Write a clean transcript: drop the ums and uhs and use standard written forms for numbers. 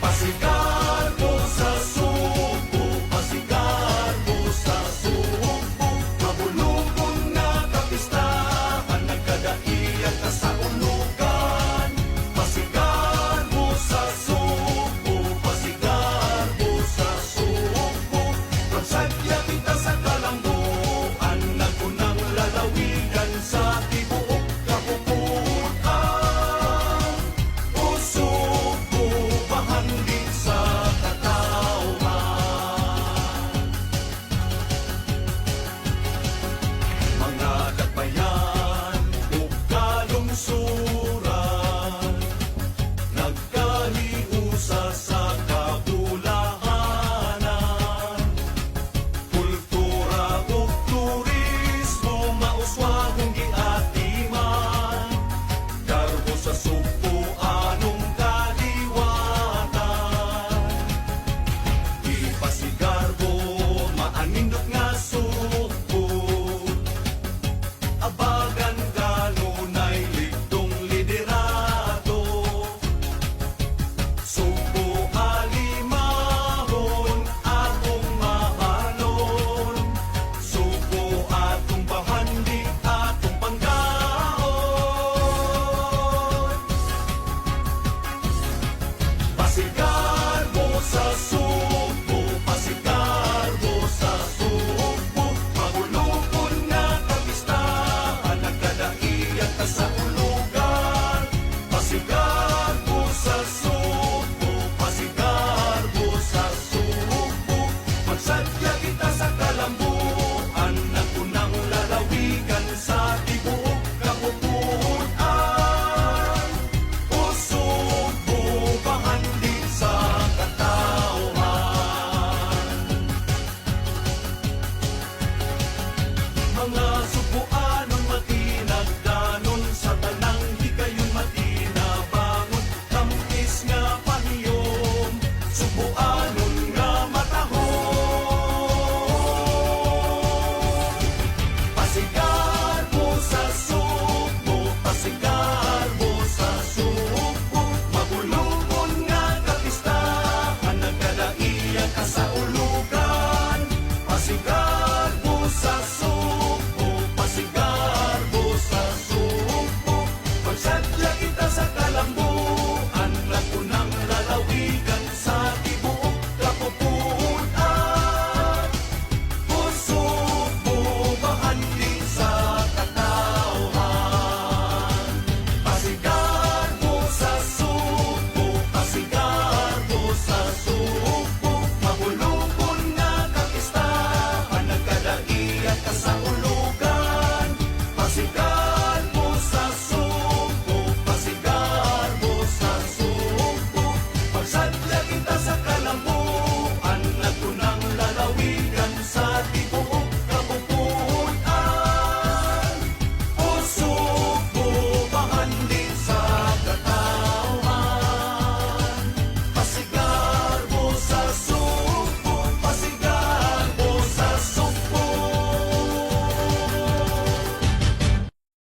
Pasigar mo sa subo, pasigar mo sa subo. Mabulubon na kapistahan, nagkadaian ka sa ulugan. Pasigar mo sa subo, pasigar mo sa subo. Pagsadya kita sa kalangguan, nagunang lalawigan sa tibuok kapupuan. Usubo, bahandi sa katauhan. Mga dakbayan ug kalungsuran, nagkahiusa sa kabulahanan. Kultura ug turismo, mauswahong giatiman. Karbo sa Subo, anong kaliwatan. Ipasigarbo, maanindot nga Subo. Abagan kanunay ligdong liderato. Subo alimahon, atong mahalon. Subo atong bahandi, atong panggaon. Pasigar